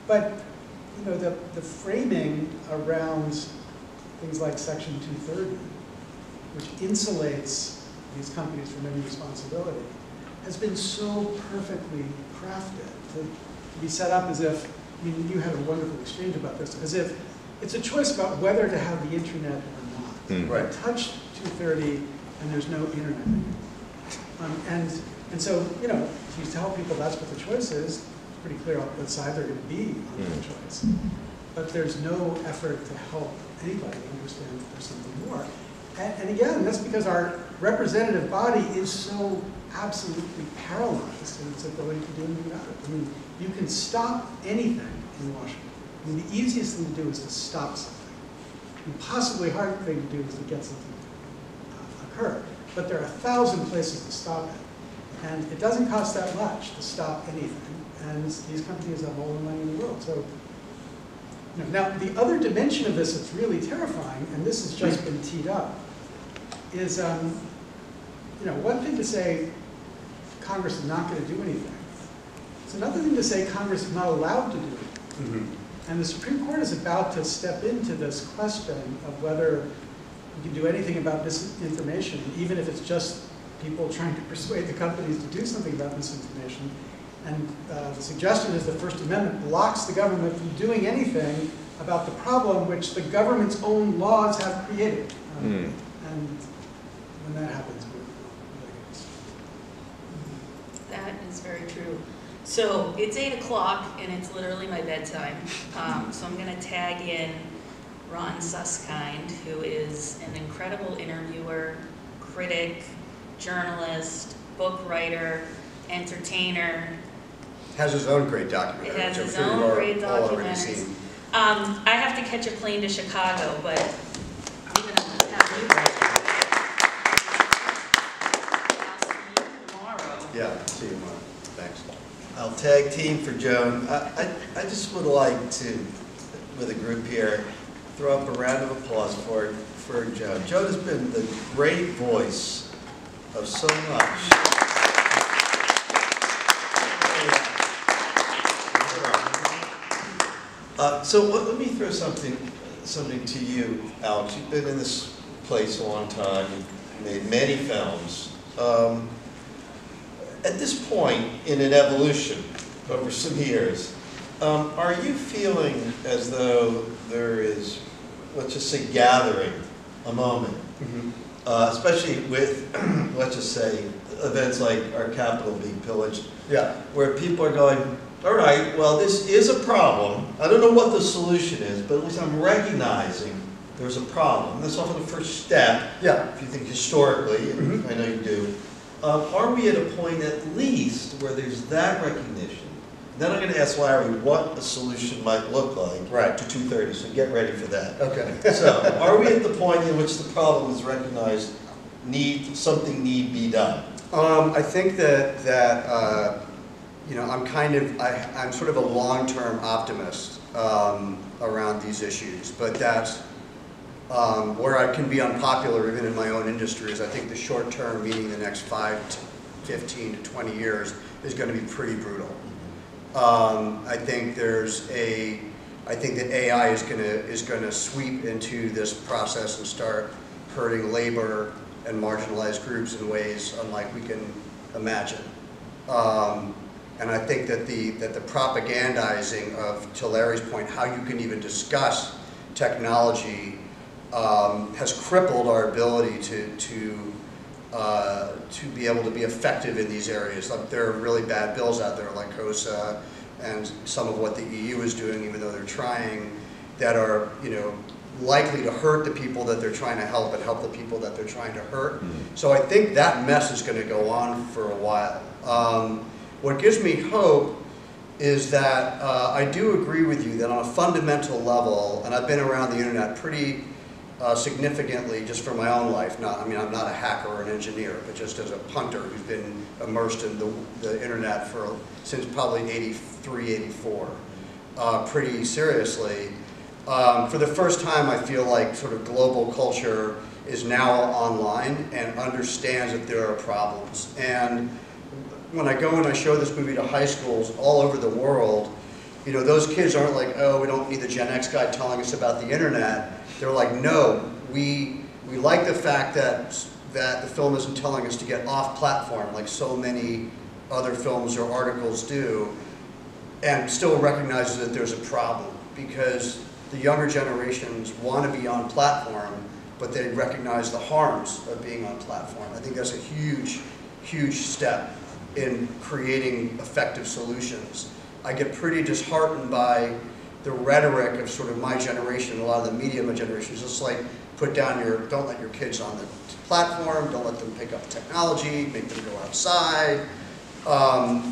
But you know, the framing around things like Section 230, which insulates these companies from any responsibility, has been so perfectly crafted to be set up as if, I mean, you had a wonderful exchange about this, as if it's a choice about whether to have the internet or not. Mm. Right. You touch 230 and there's no internet anymore. And so, you know, if you tell people that's what the choice is, it's pretty clear on what side they're going to be on that choice. But there's no effort to help anybody understand that there's something more. And again, that's because our representative body is so absolutely paralyzed in its ability to do anything about it. I mean, you can stop anything in Washington. I mean, the easiest thing to do is to stop something. The impossibly hard thing to do is to get something to occur. But there are 1,000 places to stop it. And it doesn't cost that much to stop anything. And these companies have all the money in the world. So, you know, now, the other dimension of this that's really terrifying, and this has just been teed up, is, you know, one thing to say Congress is not going to do anything. It's another thing to say Congress is not allowed to do anything. Mm-hmm. And the Supreme Court is about to step into this question of whether you can do anything about misinformation, even if it's just people trying to persuade the companies to do something about misinformation. And the suggestion is the First Amendment blocks the government from doing anything about the problem which the government's own laws have created. And when that happens, we're That is very true. So it's 8 o'clock and it's literally my bedtime. So I'm going to tag in Ron Suskind, who is an incredible interviewer, critic, journalist, book writer, entertainer. Has his own great documentary. It has its own great documentaries. I have to catch a plane to Chicago, but I'm going to have you tomorrow. Yeah, see you tomorrow. Thanks. I'll tag team for Joan. I just would like to, with a group here, throw up a round of applause for Joan. Joan has been the great voice of so much. So let me throw something to you, Alex. You've been in this place a long time. You've made many films. At this point in an evolution over some years, are you feeling as though there is, let's just say, gathering a moment, especially with, let's just say, events like our Capitol being pillaged, where people are going, all right, well, this is a problem. I don't know what the solution is, but at least I'm recognizing there's a problem. That's often the first step, if you think historically, and I know you do. Are we at a point at least where there's that recognition? Then I'm going to ask Larry what a solution might look like to 230, so get ready for that. Okay. So are we at the point in which the problem is recognized, something need be done? I think that you know, I'm sort of a long-term optimist around these issues, but that's where I can be unpopular even in my own industry is I think the short term, meaning the next 5 to 15 to 20 years, is going to be pretty brutal. I think that AI is going to sweep into this process and start hurting labor and marginalized groups in ways unlike we can imagine. And I think that the propagandizing of, to Larry's point, how you can even discuss technology has crippled our ability to be able to be effective in these areas. Like, there are really bad bills out there like COSA and some of what the EU is doing, even though they're trying, that are, you know, likely to hurt the people that they're trying to help and help the people that they're trying to hurt. So I think that mess is going to go on for a while. What gives me hope is that I do agree with you that on a fundamental level, and I've been around the internet pretty significantly just for my own life. I mean, I'm not a hacker or an engineer, but just as a punter who's been immersed in the internet since probably 83, 84, pretty seriously. For the first time, I feel like sort of global culture is now online and understands that there are problems. And when I go and I show this movie to high schools all over the world, you know, those kids aren't like, oh, we don't need the Gen X guy telling us about the internet. They're like, no, we like the fact that the film isn't telling us to get off platform like so many other films or articles do, and still recognizes that there's a problem, because the younger generations want to be on platform, but they recognize the harms of being on platform. I think that's a huge, huge step in creating effective solutions. I get pretty disheartened by the rhetoric of sort of my generation, a lot of the media of my generation, is just like, don't let your kids on the platform, don't let them pick up technology, make them go outside.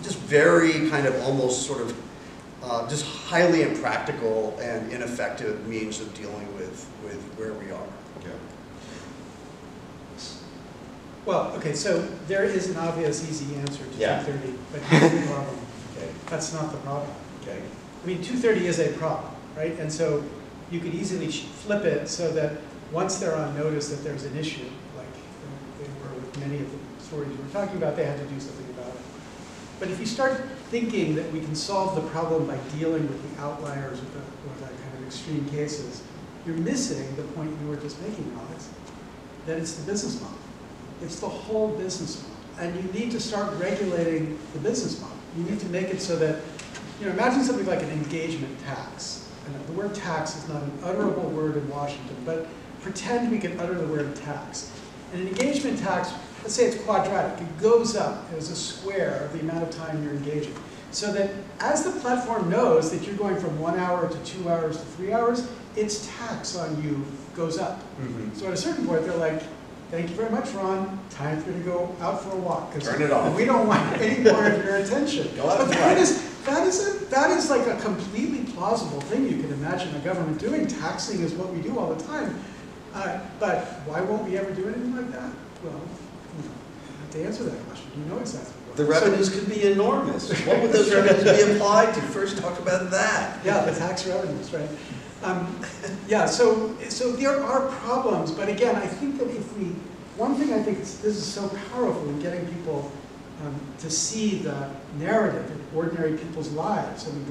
Just very kind of almost sort of just highly impractical and ineffective means of dealing with where we are. Yeah. Well, okay, so there is an obvious, easy answer to Yeah. 230, but here's the problem. Okay. That's not the problem. Okay. I mean, 230 is a problem, right? And so you could easily flip it so that once they're on notice that there's an issue, like they were with many of the stories we were talking about, they had to do something about it. But if you start thinking that we can solve the problem by dealing with the outliers or the kind of extreme cases, you're missing the point you were just making, Alex, that it's the business model. It's the whole business model. And you need to start regulating the business model. You need to make it so that, you know, imagine something like an engagement tax. And the word tax is not an utterable word in Washington, but pretend we can utter the word tax. And an engagement tax, let's say it's quadratic. It goes up as a square of the amount of time you're engaging. So that as the platform knows that you're going from 1 hour to 2 hours to 3 hours, its tax on you goes up. Mm-hmm. So at a certain point, they're like, thank you very much, Ron. Time for you to go out for a walk. Turn it off. We don't want any more of your attention. Go out But and that is like a completely plausible thing you can imagine a government doing. Taxing is what we do all the time. But why won't we ever do anything like that? Well, you have to answer that question. You know exactly what. The revenues could be enormous. What would those revenues be applied to? First, talk about that. Yeah, the tax revenues, right? Yeah, so there are problems, but again, I think that one thing I think this is so powerful in getting people to see the narrative in ordinary people's lives. I mean,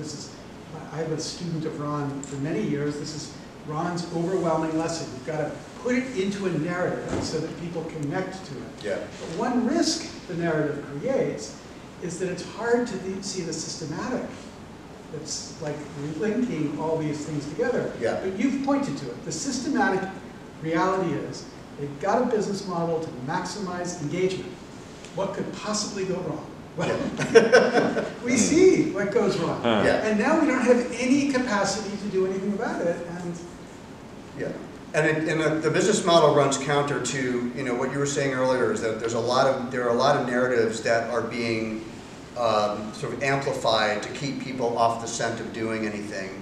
I was a student of Ron for many years. This is Ron's overwhelming lesson. You've got to put it into a narrative so that people connect to it. Yeah. But one risk the narrative creates is that it's hard to see the systematic. It's like linking all these things together. Yeah. But you've pointed to it. The systematic reality is they've got a business model to maximize engagement. What could possibly go wrong? Well, we see what goes wrong. Yeah. And now we don't have any capacity to do anything about it. And Yeah, and the business model runs counter to, you know, what you were saying earlier, is that there are a lot of narratives that are being sort of amplified to keep people off the scent of doing anything,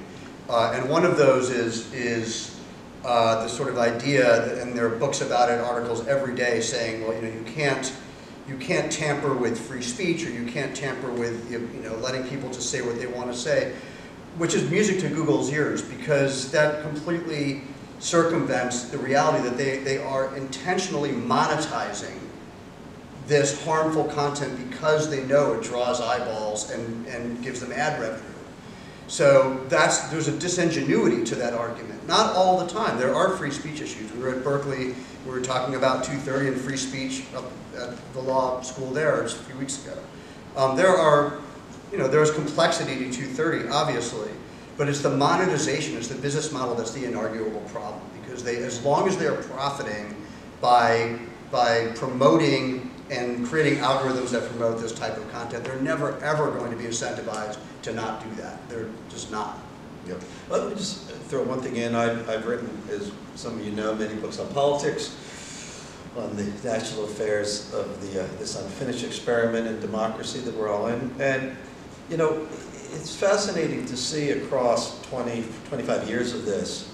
and one of those is the sort of idea that, and there are books about it, articles every day saying, well, you know, you can't tamper with free speech, or you can't tamper with, you know, letting people just say what they want to say, which is music to Google's ears, because that completely circumvents the reality that they are intentionally monetizing this harmful content because they know it draws eyeballs and gives them ad revenue. So there's a disingenuity to that argument. Not all the time. There are free speech issues. We were at Berkeley, we were talking about 230 and free speech up at the law school there just a few weeks ago. There's complexity to 230, obviously, but it's the monetization, it's the business model that's the inarguable problem, because as long as they're profiting by promoting and creating algorithms that promote this type of content, they're never ever going to be incentivized to not do that. They're just not. Yep. Let me just throw one thing in. I've written, as some of you know, many books on politics, on the national affairs of this unfinished experiment in democracy that we're all in. And, you know, it's fascinating to see across 25 years of this,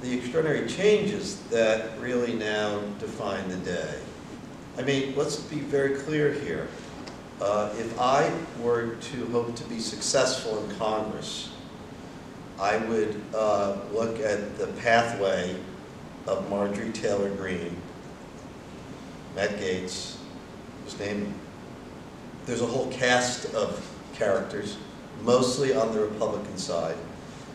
the extraordinary changes that really now define the day. I mean, let's be very clear here. If I were to hope to be successful in Congress, I would look at the pathway of Marjorie Taylor Greene, Matt Gaetz, just name them. There's a whole cast of characters mostly on the Republican side,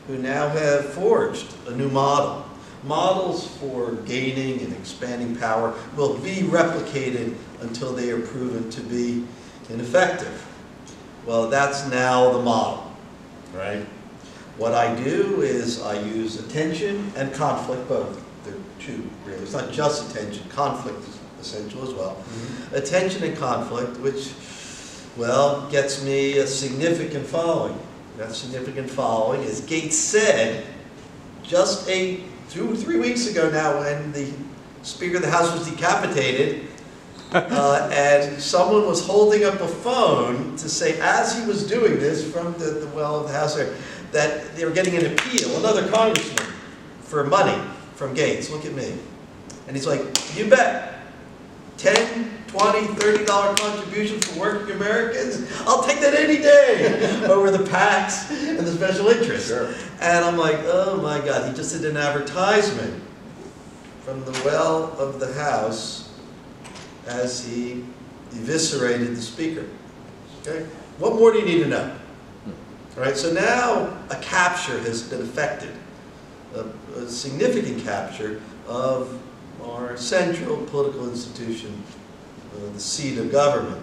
who now have forged a new model. Models for gaining and expanding power will be replicated until they are proven to be ineffective. Well, that's now the model, right? What I do is I use attention and conflict, both. They're two, really. It's not just attention. Conflict is essential as well. Mm-hmm. Attention and conflict, which, well, gets me a significant following. That significant following, as Gates said, just 2 or 3 weeks ago now, when the Speaker of the House was decapitated, and someone was holding up a phone to say, as he was doing this from the well of the House there, that they were getting an appeal, another congressman, for money from Gates. Look at me. And he's like, you bet. $10, $20, $30 contribution for working Americans? I'll take that any day over the PACs and the special interests. Sure. And I'm like, oh my God, he just did an advertisement from the well of the House as he eviscerated the Speaker. Okay? What more do you need to know? All right, so now a capture has been effected, a significant capture of our central political institution, the seat of government.